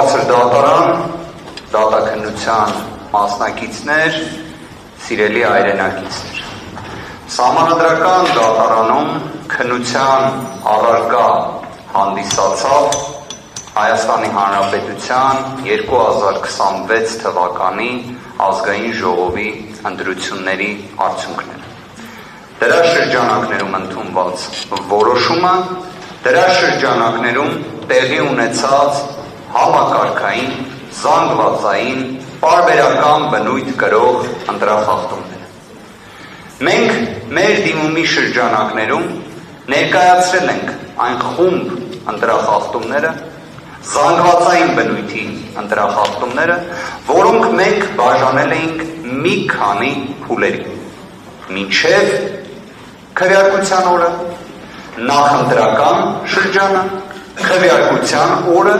Բարձր դատարան, դատաքննության մասնակիցներ, սիրելի հայրենակիցներ։ Սահմանադրական դատարանում քննության առարկա հանդիսացավ Հայաստանի Հանրապետության 2026 թվականի ազգային ժողովի ընտրությունների արդյունքները։ Դրա շրջանակներում ընդունված որոշումը, դրա շրջանակներում տեղի ունեցած համակարգային, զանգվածային, պարբերական բնույթ կրող ընտրախախտումները։ Մենք մեր դիմումի շրջանակներում ներկայացրել ենք այն խումբ ընտրախախտումները, զանգվածային բնույթի ընտրախախտումները, որոնք մենք բաժանել էինք մի քանի փուլերի։ Մինչև քվեարկության օրը, նախընտրական շրջանը, քվեարկության օրը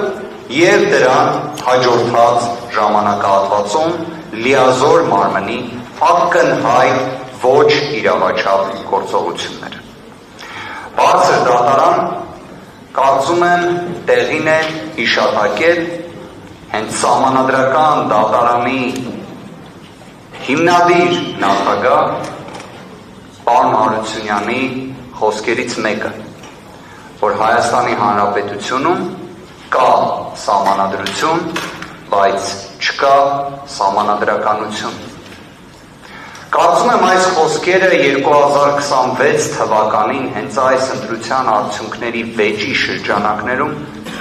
և դրան հաջորդած ժամանակահատվածում լիազոր մարմնի ակնհայտ ոչ իրավաչափ գործողությունները։ Բարձր դատարան կարծում եմ տեղին է հիշատակել հենց սահմանադրական դատարանի հիմնադիր նախագահ պարոն Հարությունյանի խոսքերից մեկը, որ Հայաստանի Հանրապետությունում կա սահմանադրություն, բայց չկա սահմանադրականություն։ Կարծում եմ այս խոսքերը 2026 թվականին հենց այս ընտրության արդյունքների վեճի շրջանակներում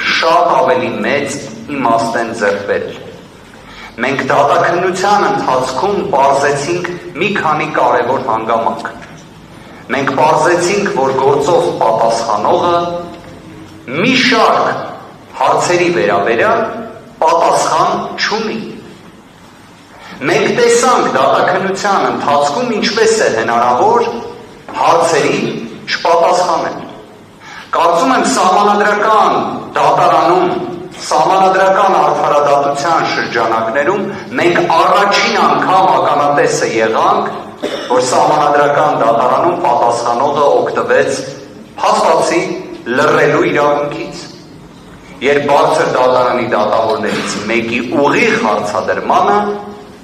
շատ ավելի մեծ իմաստ են ձեռք բերել։ Մենք դատաքննության ընթացքում պարզեցինք մի քանի կարևոր հանգամանք։ Մենք պարզեցինք, որ գործով պատասխանողը մի շարք հարցերի վերաբերյալ պատասխան չունի։ Մենք տեսանք դատաքննության ընթացքում ինչպես է հնարավոր հարցերի չպատասխանել։ Կարծում եմ սահմանադրական դատարանում, սահմանադրական արդարադատության շրջանակներում մենք առաջին անգամ ականատեսը եղանք, որ սահմանադրական դատարանում պատասխանողը օգտվեց փաստացի լռելու իրավունքից։ Երբ բարձր դատարանի դատավորներից մեկի ուղիղ հարցադրմանը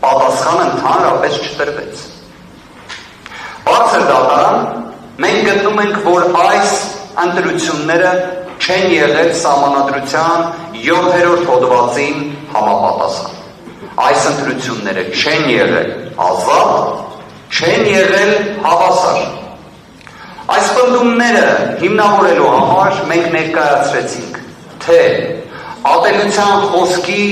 պատասխանը ընդհանրապես չտրվեց։ Բարձր դատարան մենք գտնում ենք, որ այս ընտրությունները չեն եղել սահմանադրության 7-րդ հոդվածին համապատասխան։ Այս ընտրությունները չեն եղել ազատ, չեն եղել հավասար։ Այս պնդումները հիմնավորելու համար մենք ներկայացրեցինք, թե ատելության խոսքի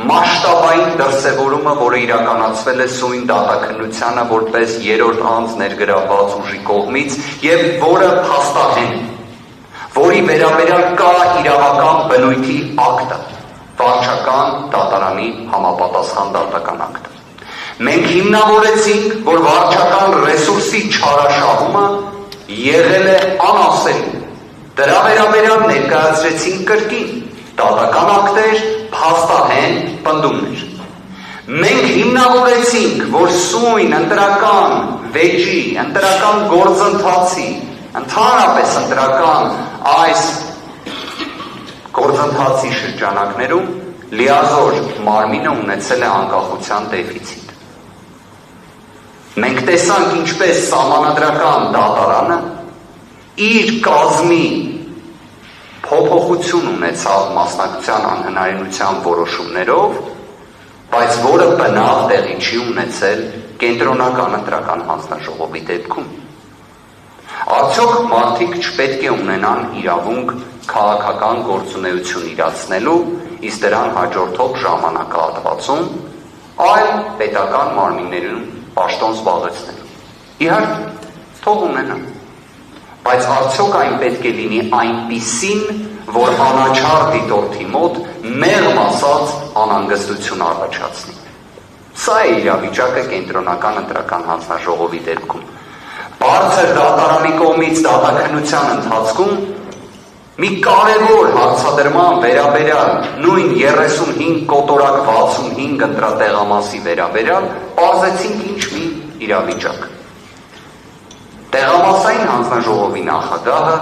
մասշտաբային դրսևորումը, որը իրականացվել է սույն դատաքննությանը որպես երրորդ անձ ներգրավված ուժի կողմից և որը փաստահեն, որի վերաբերյալ կա իրավական բնույթի ակտը, վարչական դատարանի համապատասխան դատական ակտը։ Մենք հիմնավորեցինք, որ վարչական ռեսուրսի չարաշահումը եղել է անասելի։ Դրա վերաբերյալ ներկայացրեցինք կրկին դատական ակտեր, փաստահեն պնդումներ։ Մենք հիմնավորեցինք, որ սույն ընտրական վեճի, ընտրական գործընթացի, ընդհանրապես ընտրական այս գործընթացի շրջանակներում լիազոր մարմինը ունեցել է անկախության դեֆիցիտ։ Մենք տեսանք ինչպես սահմանադրական դատարանը իր կազմի փոփոխություն ունեցավ մասնակցության անհնարինության որոշումներով, բայց որը բնավ տեղի չի ունեցել կենտրոնական ընտրական հանձնաժողովի դեպքում։ Արդյոք մարդիկ չպետք է ունենան իրավունք քաղաքական գործունեություն իրացնելու, իսկ դրան հաջորդող ժամանակահատվածում այլ պետական մարմիններում պաշտոն զբաղեցնելու։ Իհարկե, թող ունենան, բայց արդյոք այն պետք է լինի այնպիսին, որ անաչառ դիտորդի մոտ մեղմ ասած անհանգստություն առաջացնի։ Սա է իրավիճակը կենտրոնական ընտրական հանձնաժողովի դեպքում։ Բարձր դատարանի կողմից դատաքննության ընթացքում մի կարևոր հարցադրման վերաբերյալ նույն 35 կոտորակ 65 ընտրատեղամասի վերաբերյալ պարզեցինք ինչ մի իրավիճակ։ Տեղամասային հանձնաժողովի նախագահը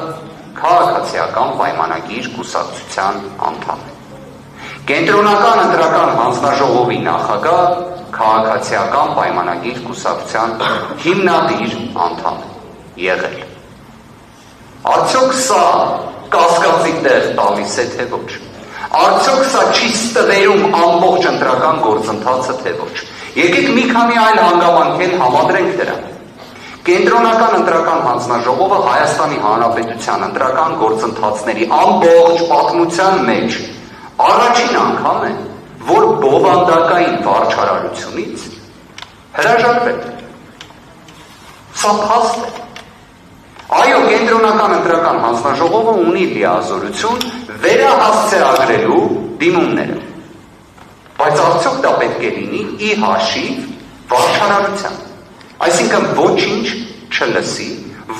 քաղաքացիական պայմանագիր կուսակցության անդամ է։ Կենտրոնական ընտրական հանձնաժողովի նախագահ քաղաքացիական պայմանագիր կուսակցության հիմնադիր անդամ եղել։ Արդյոք սա կասկածի տեղ տալիս է թե ոչ։ Արդյոք սա չի ստվերում ամբողջ ընտրական գործընթացը թե ոչ։ Եկեք մի քանի այլ հանգամանքել համադրենք դրան։ Կենտրոնական ընտրական հանձնաժողովը Հայաստանի Հանրապետության ընտրական գործընթացների ամբողջ պատմության մեջ առաջին անգամ է, որ բովանդակային վարչարարությունից հրաժարվել։ Սա փաստ է։ Այո, կենտրոնական ընտրական հանձնաժողովը ունի լիազորություն վերահասցեագրելու դիմումները։ Բայց արդյոք դա պետք է լինի ի հաշիվ վարչարարության։ Այսինքն ոչինչ չլսի,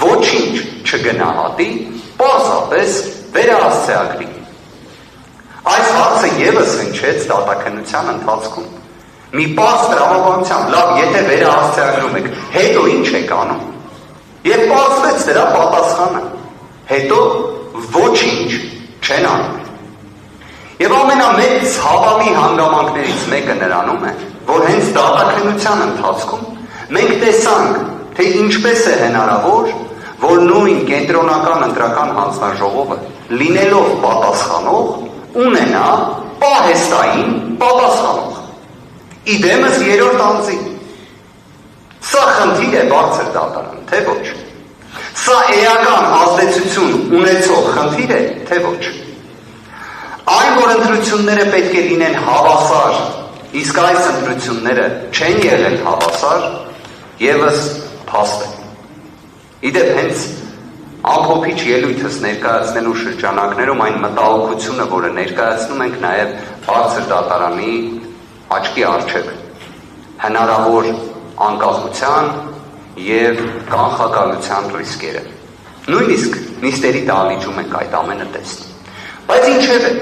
ոչինչ չգնահատի, պարզապես վերահասցեագրի։ Այս հարցը ևս հնչեց դատաքննության ընթացքում։ Մի պարզ տրամաբանությամբ, լավ, եթե վերահասցեագրում եք, հետո ինչ եք անում։ Եվ պարզվեց դրա պատասխանը, հետո ոչինչ չեն անում։ Եվ ամենամեծ ցավալի հանգամանքներից մեկը նրանում է, որ հենց դատաքննության ընթացքում մենք տեսանք, թե ինչպես է հնարավոր, որ նույն կենտրոնական ընտրական հանձնաժողովը, լինելով պատասխանող, ունենա պահեստային պատասխանող։ Իդեմս երրորդ անձի։ Սա խնդիր է բարձր դատարան, թե ոչ։ Սա էական ազդեցություն ունեցող խնդիր է, թե ոչ։ Այն, որ ընտրությունները պետք է լինեն հավասար, իսկ այս ընտրությունները չեն եղել հավասար, ևս փաստ է։ Իդեպ հենց ամփոփիչ ելույթս ներկայացնելու շրջանակներում այն մտահոգությունը, որը ներկայացնում ենք նաև բարձր դատարանի աչքի առջև, հնարավոր անկախության և կանխակալության ռիսկերը։ Նույնիսկ նիստերի դահլիճում ենք այդ ամենը տեսնում։ Բայց ինչև է,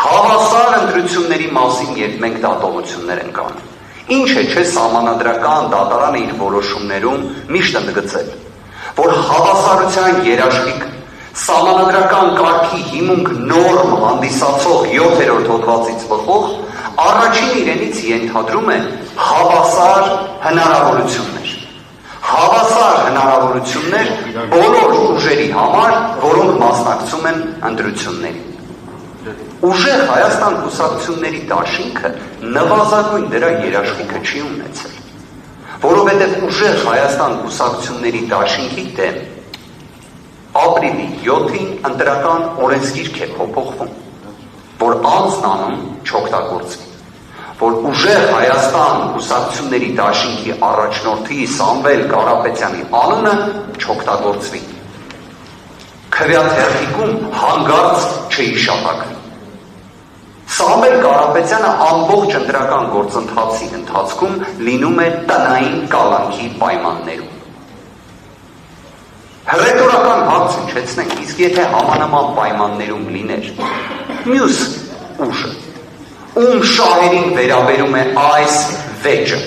հավասար ընտրությունների մասին երբ մենք դատողություններ ենք անում, ինչ է չէ սահմանադրական դատարանը իր որոշումներում միշտ ընդգծել, որ հավասարության երաշխիք սահմանադրական կարգի հիմունք նորմ հանդիսացող 7-րդ հոդվածից բխող առաջին իրենից ենթադրում է հավասար հնարավորություններ։ Հավասար հնարավորություններ բոլոր ուժերի համար, որոնք մասնակցում են ընտրություններին։ Ուժեղ Հայաստան կուսակցությունների դաշինքը նվազագույն դրա երաշխիքը չի ունեցել, որովհետև ուժեղ Հայաստան կուսակցությունների դաշինքի դեմ ապրիլի 7-ին ընտրական օրենսգիրք է փոփոխվում, որ անձն անում չօգտագործվի, որ ուժեղ Հայաստան կուսակցությունների դաշինքի առաջնորդի Սամվել Կարապետյանի անունը չօգտագործվի, քվեաթերթիկում հանգարց չհիշատակվի։ Սամվել Կարապետյանը ամբողջ ընտրական գործընթացի ընթացքում լինում է տնային կալանքի պայմաններում։ Հռետորական հարց հնչեցնենք, իսկ եթե համանման պայմաններում լիներ մյուս ուժը, ում շահերին վերաբերում է այս վեճը,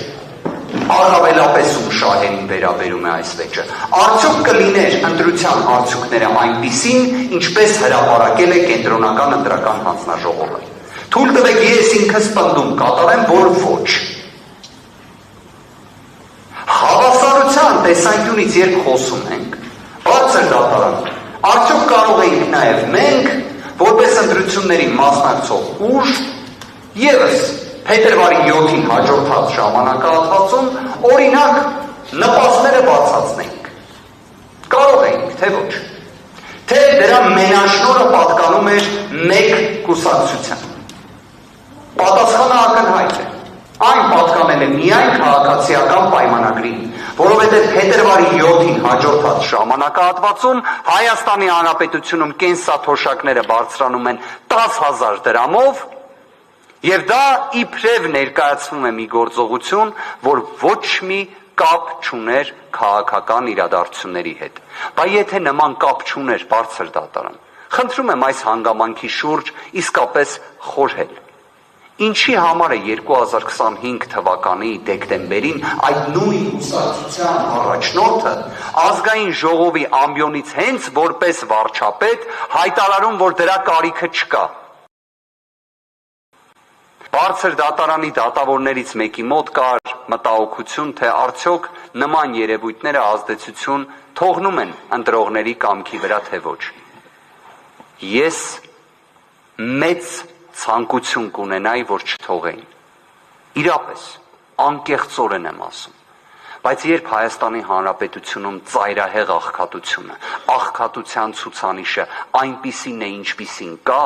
առավելապես ում շահերին վերաբերում է այս վեճը, արդյոք կլիներ ընտրության արդյունքները այնպիսին, ինչպես հրապարակել է կենտրոնական ընտրական հանձնաժողովը։ Թույլ տվեք ես ինքս պնդում կատարեմ, որ ոչ։ Հավասարության տեսանկյունից երբ խոսում ենք, բարձր դատարան, արդյոք կարող ենք նաև մենք, որպես ընտրությունների մասնակցող ուժ, ևս փետրվարի 7-ին հաջորդած ժամանակահատվածում օրինակ նպաստները բացացնենք։ Կարող ենք, թե ոչ։ Թե դրա մենաշնորհը պատկանում էր մեկ կուսակցության։ Պատասխանը ակնհայտ է։ Այն պատկանել է միայն քաղաքացիական պայմանագրին, որովհետև փետրվարի 7-ին հաջորդած ժամանակահատվածում Հայաստանի Հանրապետությունում կենսաթոշակները բարձրանում են 10,000 դրամով, եւ դա իբրև ներկայացվում է մի գործողություն, որ ոչ մի կապ չուներ քաղաքական իրադարձությունների հետ։ Բայց եթե նման կապ չուներ բարձր դատարան, խնդրում եմ այս հանգամանքի շուրջ իսկապես խորհել։ Ինչի համար է 2025 թվականի դեկտեմբերին այդ նույն կուսակցության առաջնորդը ազգային ժողովի ամբիոնից հենց որպես վարչապետ հայտարարում, որ դրա կարիքը չկա։ Բարձր դատարանի դատավորներից մեկի մոտ կար մտահոգություն, թե արդյոք նման երևույթները ազդեցություն թողնում են ընտրողների կամքի վրա, թե ոչ։ Ես մեծ ցանկություն կունենայի, որ չթողեին։ Իրապես, անկեղծորեն եմ ասում։ Բայց երբ Հայաստանի Հանրապետությունում ծայրահեղ աղքատության ցուցանիշը այնպիսին է, ինչպիսին կա,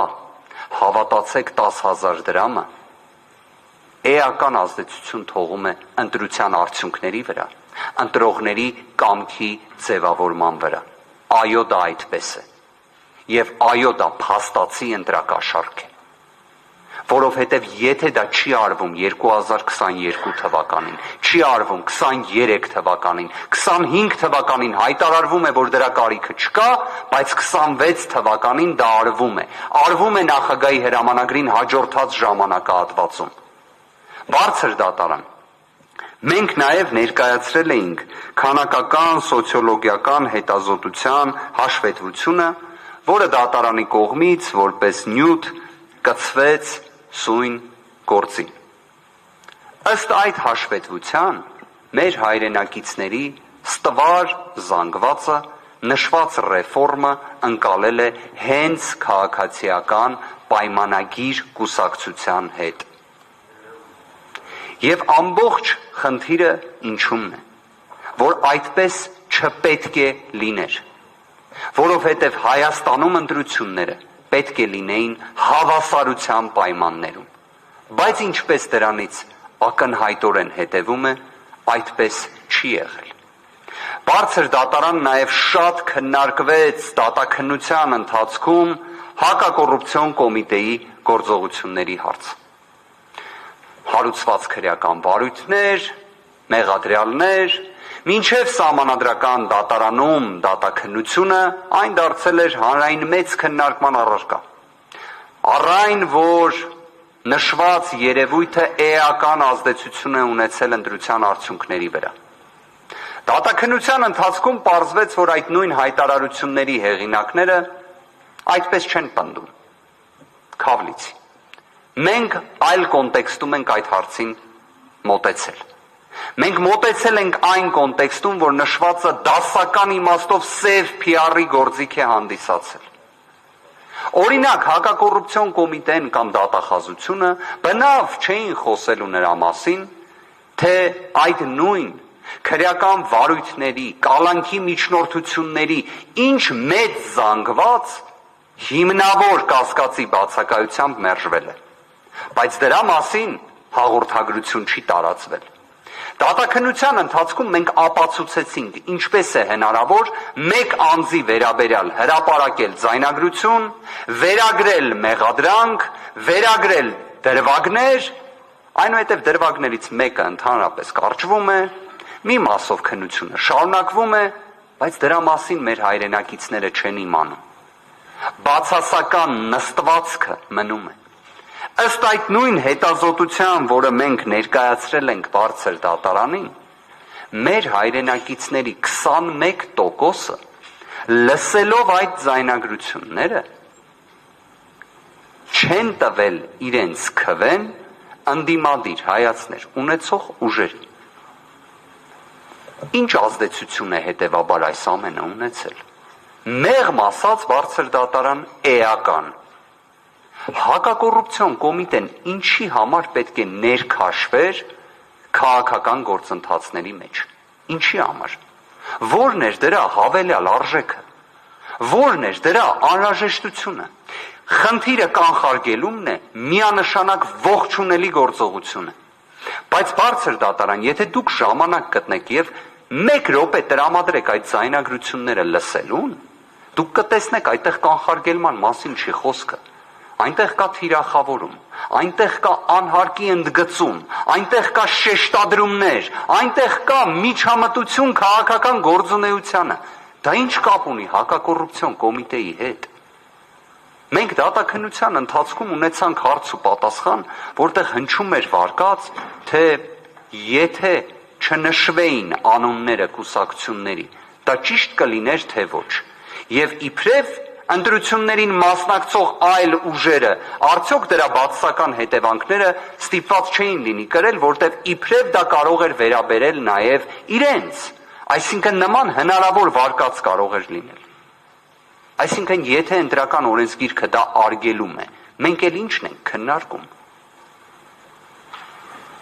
հավատացեք 10,000 դրամը էական ազդեցություն թողում է ընտրության արդյունքների վրա, ընտրողների կամքի ձևավորման վրա։ Այո, դա այդպես է։ Եվ այո, դա փաստացի ընտրակաշառք է։ Որովհետև եթե դա չի արվում 2022 թվականին, չի արվում 23 թվականին, 25 թվականին հայտարարվում է, որ դրա կարիքը չկա, բայց 26 թվականին դա արվում է։ Արվում է նախագահի հրամանագրին հաջորդած ժամանակահատվածում։ Բարձր դատարան։ Մենք նաև ներկայացրել էինք քանակական, սոցիոլոգիական հետազոտության հաշվետվությունը, որը դատարանի կողմից որպես նյութ կցվեց սույն գործին։ Ըստ այդ հաշվետվության մեր հայրենակիցների ստվար զանգվածը նշված ռեֆորմը ընկալել է հենց քաղաքացիական պայմանագիր կուսակցության հետ։ Եվ ամբողջ խնդիրը ինչումն է, որ այդպես չպետք է լիներ, որովհետև Հայաստանում ընտրությունները պետք է լինեին հավասարության պայմաններում, բայց ինչպես դրանից ակնհայտորեն հետևում է, այդպես չի եղել։ Բարձր դատարան նաև շատ քննարկվեց դատաքննության ընթացքում հակակոռուպցիոն կոմիտեի գործողությունների հարցը։ Հարուցված քրեական վարույթներ, մեղադրյալներ, մինչև սահմանադրական դատարանում դատաքննությունը այն դարձել էր հանրային մեծ քննարկման առարկա։ Առայն, որ նշված երևույթը էական ազդեցություն է ունեցել ընտրության արդյունքների վրա։ Դատաքննության ընթացքում պարզվեց, որ այդ նույն հայտարարությունների հեղինակները այդպես չեն պնդում։ Քավլիցի։ Մենք այլ կոնտեքստում ենք այդ հարցին մոտեցել։ Մենք մոտեցել ենք այն կոնտեքստում, որ նշվածը դասական իմաստով սև PR-ի գործիք է հանդիսացել։ Օրինակ, հակակոռուպցիոն կոմիտեն կամ դատախազությունը բնավ չէին խոսելու նրա մասին, թե այդ նույն քրեական վարույթների, կալանքի միջնորդությունների ինչ մեծ զանգված հիմնավոր կասկածի բացակայությամբ մերժվել է։ Բայց դրա մասին հաղորդագրություն չի տարածվել։ Դատաքննության ընթացքում մենք ապացուցեցինք, ինչպես է հնարավոր մեկ անձի վերաբերյալ հրապարակել ձայնագրություն, վերագրել մեղադրանք, վերագրել դրվագներ, այնուհետև դրվագներից մեկը ընդհանրապես կարճվում է, մի մասով քննությունը շարունակվում է, բայց դրա մասին մեր հայրենակիցները չեն իմանում։ Բացասական նստվածքը մնում է։ Ըստ այդ նույն հետազոտության, որը մենք ներկայացրել ենք բարձր դատարանին, մեր հայրենակիցների 21%-ը լսելով այդ ձայնագրությունները չեն տվել իրենց քվեն ընդդիմադիր հայացքներ ունեցող ուժերի։ Ինչ ազդեցություն է հետևաբար այս ամենը ունեցել։ Մեղմ ասած բարձր դատարան էական։ Հակակոռուպցիոն կոմիտեն ինչի համար պետք է ներքաշվեր քաղաքական գործընթացների մեջ։ Ինչի համար։ Որն էր դրա հավելյալ արժեքը։ Որն էր դրա անհրաժեշտությունը։ Խնդիրը կանխարգելումն է միանշանակ ողջունելի գործողությունը։ Բայց բարձր դատարան, եթե դուք ժամանակ գտնեք եւ 1 րոպե տրամադրեք այդ ձայնագրությունները լսելուն, դուք կտեսնեք այդտեղ կանխարգելման մասին չի խոսքը։ Այնտեղ կա թիրախավորում, այնտեղ կա անհարկի ընդգծում, այնտեղ կա շեշտադրումներ, այնտեղ կա միջամտություն քաղաքական գործունեությանը։ Դա ինչ կապ ունի հակակոռուպցիոն կոմիտեի հետ։ Մենք դատաքննության ընթացքում ունեցանք հարց ու պատասխան, որտեղ հնչում էր վարկած, թե եթե չնշվեին անունները կուսակցությունների, դա ճիշտ կլիներ թե ոչ։ Եվ իբրև ընտրություններին մասնակցող այլ ուժերը արդյոք դրա բացասական հետևանքները ստիպված չէին լինի կրել, որտեղ իբրև դա կարող էր վերաբերել նաև իրենց, այսինքն նման հնարավոր վարկած կարող էր լինել։ Այսինքն եթե ընտրական օրենսգիրքը դա արգելում է, մենք էլ ինչն ենք քննարկում։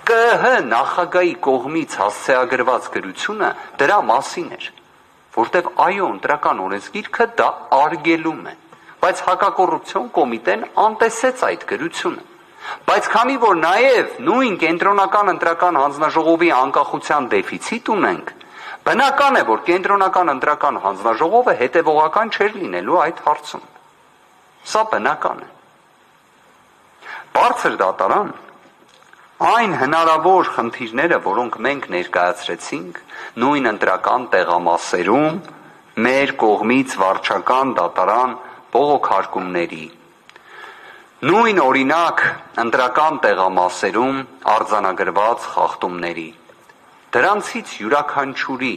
ԿԸՀ նախագահի կողմից հասցեագրված գրությունը դրա մասին էր, որտեղ այո, ընտրական օրենսգիրքը դա արգելում է, բայց հակակոռուպցիոն կոմիտեն անտեսեց այդ գրությունը։ Բայց քանի որ նաև նույն կենտրոնական ընտրական հանձնաժողովի անկախության դեֆիցիտ ունենք, բնական է, որ կենտրոնական ընտրական հանձնաժողովը հետևողական չէր լինելու այդ հարցում։ Սա բնական է։ Բարձր դատարան այն հնարավոր խնդիրները, որոնք մենք ներկայացրեցինք նույն ընտրական տեղամասերում մեր կողմից վարչական դատարան բողոքարկումների, նույն օրինակ ընտրական տեղամասերում արձանագրված խախտումների, դրանցից յուրաքանչյուրի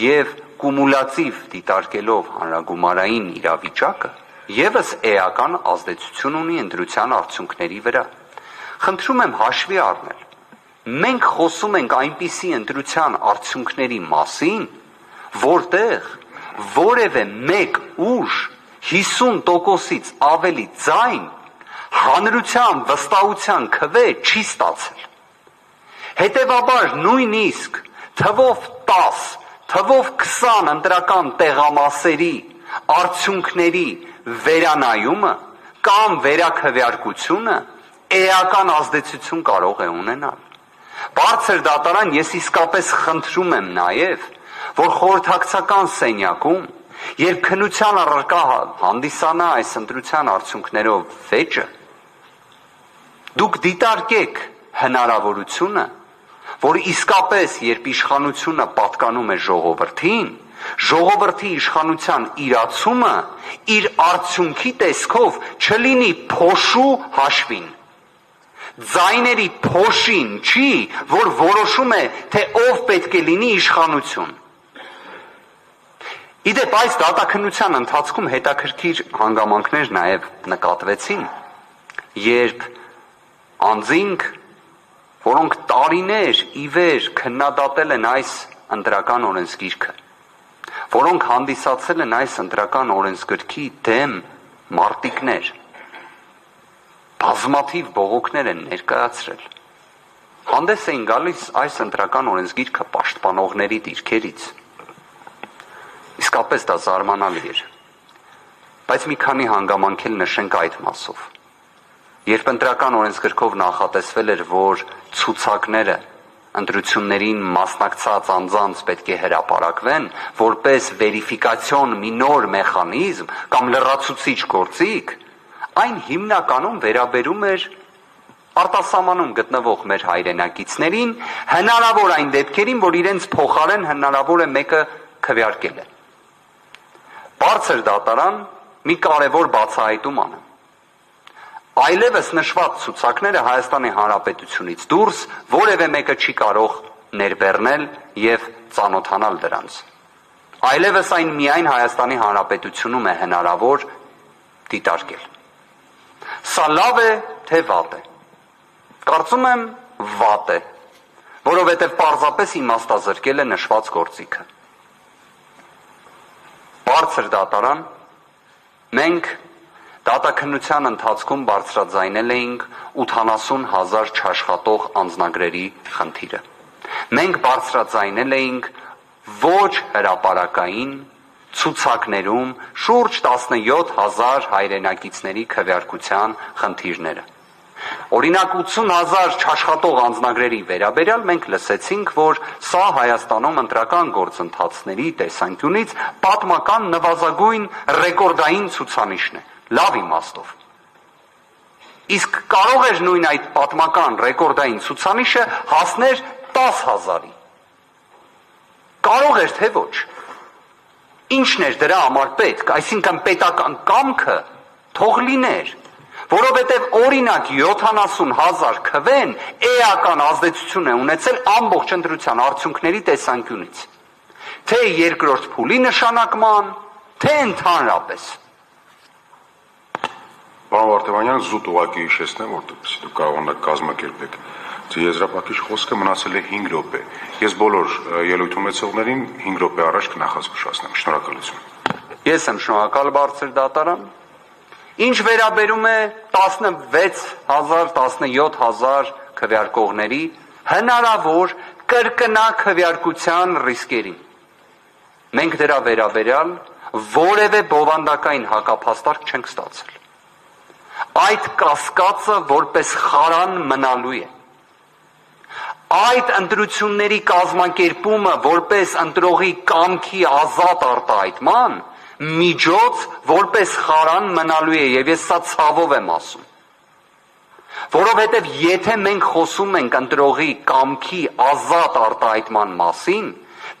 և կումուլատիվ դիտարկելով հանրագումարային իրավիճակը ևս էական ազդեցություն ունի ընտրության արդյունքների վրա։ Խնդրում եմ հաշվի առնել, մենք խոսում ենք այնպիսի ընտրության արդյունքների մասին, որտեղ որևէ մեկ ուժ 50%-ից ավելի ձայն հանրության վստահության քվե չի ստացել։ Հետևաբար նույնիսկ թվով 10, թվով 20 ընտրական տեղամասերի արդյունքների վերանայումը կամ վերաքվեարկությունը էական ազդեցություն կարող է ունենալ։ Բարձր դատարան, ես իսկապես խնդրում եմ նաև, որ խորհրդակցական սենյակում, երբ քննության առարկա հանդիսանա այս ընտրության արդյունքներով վեճը, դուք դիտարկեք հնարավորությունը, որ իսկապես երբ իշխանությունը պատկանում է ժողովրդին, ժողովրդի իշխանության իրացումը իր արդյունքի տեսքով չլինի փոշու հաշվին։ Ձայների փոշին չի, որ որոշում է, թե ով պետք է լինի իշխանություն։ Իդեպ այս դատաքննության ընթացքում հետաքրքիր հանգամանքներ նաև նկատվեցին, երբ անձինք, որոնք տարիներ ի վեր քննադատել են այս ընտրական օրենսգիրքը, որոնք հանդիսացել են այս ընտրական օրենսգրքի դեմ մարտիկներ, բազմաթիվ բողոքներ են ներկայացրել, հանդես էին գալիս այս ընտրական օրենսգիրքը պաշտպանողների դիրքերից։ Իսկապես դա զարմանալի էր, բայց մի քանի հանգամանք էլ նշենք այդ մասով։ Երբ ընտրական օրենսգրքով նախատեսվել էր, որ ցուցակները ընտրություններին մասնակցած անձանց պետք է հրապարակվեն որպես վերիֆիկացիոն մի նոր մեխանիզմ կամ լրացուցիչ գործիք, այն հիմնականում վերաբերում էր արտասահմանում գտնվող մեր հայրենակիցներին, հնարավոր այն դեպքերին, որ իրենց փոխարեն հնարավոր է մեկը քվեարկել է։ Բարձր դատարան մի կարևոր բացահայտում անը։ Այլևս նշված ցուցակները Հայաստանի Հանրապետությունից դուրս որևէ մեկը չի կարող ներբեռնել և ծանոթանալ դրանց։ Այլևս այն միայն Հայաստանի Հանրապետությունում է հնարավոր դիտարկել։ Սա լավ է, թե վատ է։ Կարծում եմ վատ է, որովհետև պարզապես իմաստազրկել է նշված գործիքը։ Բարձր դատարան, մենք դատաքննության ընթացքում բարձրաձայնել էինք 80,000 չաշխատող անձնագրերի խնդիրը։ Մենք բարձրաձայնել էինք ոչ հրապարակային ցուցակներում շուրջ 17,000 հայրենակիցների քվեարկության խնդիրները։ Օրինակ 80,000 չաշխատող անձնագրերի վերաբերյալ մենք լսեցինք, որ սա Հայաստանում ընտրական գործընթացների տեսանկյունից պատմական նվազագույն ռեկորդային ցուցանիշն է, լավ իմաստով։ Իսկ կարող էր նույն այդ պատմական ռեկորդային ցուցանիշը հասներ 10,000-ի։ Կարող էր, թե ոչ։ Ինչն էր դրա համար պետք, այսինքն պետական կամքը թող լիներ, որովհետև օրինակ 70,000 քվեն էական ազդեցություն է ունեցել ամբողջ ընտրության արդյունքների տեսանկյունից, թե երկրորդ փուլի նշանակման, թե ընդհանրապես։ Պարոն Վարդևանյան, զուտ ուղղակի հիշեցնեմ, որտեղի դուք կարողանաք կազմակերպեք։ Եզրափակիչ խոսքը մնացել է 5 րոպե։ Ես բոլոր ելույթ ունեցողներին 5 րոպե առաջ կնախաձգեմ։ Շնորհակալություն։ Ես եմ շնորհակալ բարձր դատարան։ Ինչ վերաբերում է 16,000-17,000 քվեարկողների հնարավոր կրկնա քվեարկության ռիսկերին, մենք դրա վերաբերյալ որևէ բովանդակային հակափաստարկ չենք ստացել։ Այդ կասկածը որպես խարան մնալու է։ Այդ ընտրությունների կազմակերպումը որպես ընտրողի կամքի ազատ արտահայտման միջոց որպես խարան մնալու է, եւ ես սա ցավով եմ ասում։ Որովհետև եթե մենք խոսում ենք ընտրողի կամքի ազատ արտահայտման մասին,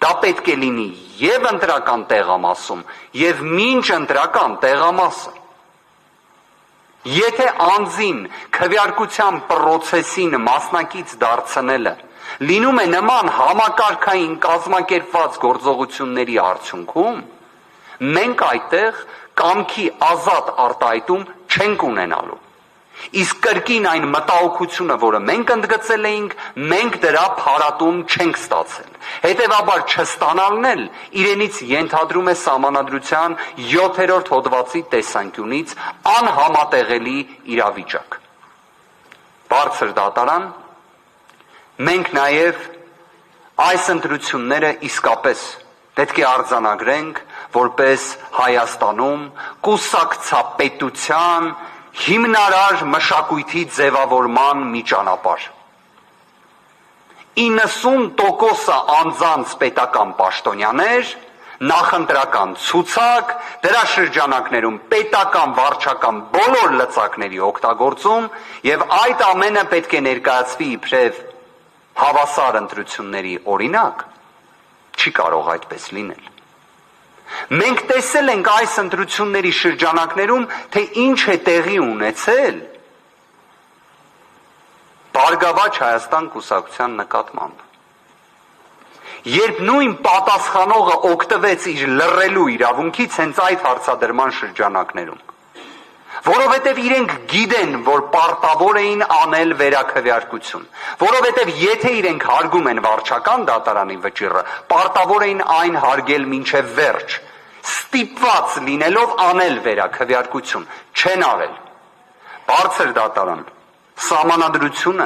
դա պետք է լինի եւ ընտրական տեղամասում, եւ մինչ ընտրական տեղամասը։ Եթե անձին քվեարկության պրոցեսին մասնակից դարձնելը լինում է նման համակարգային կազմակերպված գործողությունների արդյունքում, մենք այդտեղ կամքի ազատ արտահայտում չենք ունենալու։ Իսկ կրկին այն մտահոգությունը, որը մենք ընդգծել էինք, մենք դրա փարատում չենք ստացել։ Հետևաբար չստանալն էլ իրենից ենթադրում է Սահմանադրության 7-րդ հոդվածի տեսանկյունից անհամատեղելի իրավիճակ։ Բարձր դատարան, մենք նաև այս ընտրությունները իսկապես պետք է արձանագրենք որպես Հայաստանում կուսակցապետության հիմնարար մշակույթի ձևավորման մի ճանապարհ։ 90% անձանց պետական պաշտոնյաներ, նախընտրական ցուցակ, դրա շրջանակներում պետական վարչական բոլոր լծակների օգտագործում եւ այդ ամենը պետք է ներկայացվի իբրև հավասար ընտրությունների օրինակ, չի կարող այդպես լինել։ Մենք տեսել ենք այս ընտրությունների շրջանակներում, թե ինչ է տեղի ունեցել Բարգավաճ Հայաստան կուսակցության նկատմամբ։ Երբ նույն պատասխանողը օգտվեց իր լռելու իրավունքից հենց այդ հարցադրման շրջանակներում, որովհետև իրենք գիտեն, որ պարտավոր էին անել վերաքվեարկություն, որովհետև եթե իրենք հարգում են վարչական դատարանի վճիռը, պարտավոր էին այն հարգել մինչև վերջ, ստիպված լինելով անել վերաքվեարկություն, չեն արել։ Բարձր դատարան, Սահմանադրությունը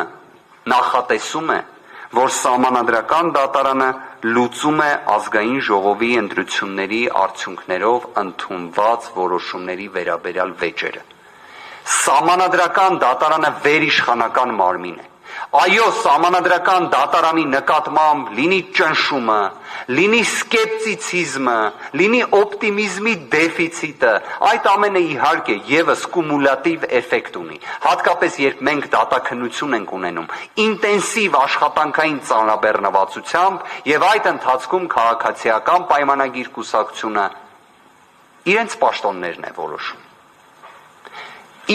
նախատեսում է, որ Սահմանադրական դատարանը լուծում է ազգային ժողովի ընտրությունների արդյունքներով ընդունված որոշումների վերաբերյալ վեճերը։ Սահմանադրական դատարանը վերիշխանական մարմին է։ Այո, Սահմանադրական դատարանի նկատմամբ լինի ճնշումը, լինի սկեպտիցիզմը, լինի օպտիմիզմի դեֆիցիտը, այդ ամենը իհարկե եւս կումուլատիվ էֆեկտ ունի, հատկապես երբ մենք դատաքննություն ենք ունենում ինտենսիվ աշխատանքային ծանրաբեռնվածությամբ եւ այդ ընթացքում քաղաքացիական պայմանագիր կուսակցությունը իրենց պաշտոններն է որոշում։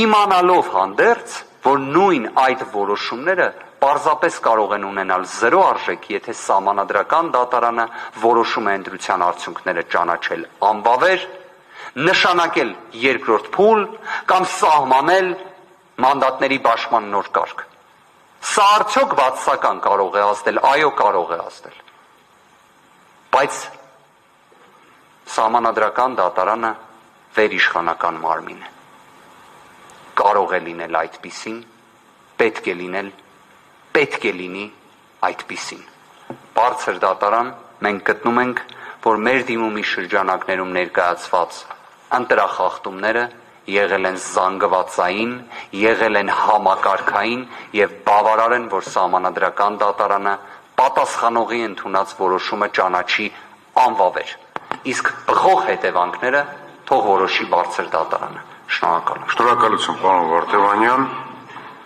Իմանալով հանդերձ, որ նույն այդ որոշումները պարզապես կարող են ունենալ 0 արժեք, եթե Սահմանադրական դատարանը որոշում է ընտրության արդյունքները ճանաչել անբավեր, նշանակել երկրորդ փուլ կամ սահմանել մանդատների բաշխման նոր կարգ։ Սա արդյոք բացասական կարող է ազդել, այո, կարող է ազդել։ Բայց Սահմանադրական դատարանը վերիշխանական մարմին է։ Կարող է լինել այդպիսին, պետք է լինի այդպիսին։ Բարձր դատարան, մենք գտնում ենք, որ մեր դիմումի շրջանակներում ներկայացված ընտրախախտումները եղել են զանգվածային, եղել են համակարգային եւ բավարար են, որ Սահմանադրական դատարանը պատասխանողի ընդունած որոշումը ճանաչի անվավեր։ Իսկ բխող հետևանքները թող որոշի բարձր դատարանը։ Շնորհակալություն, պարոն Վարդևանյան։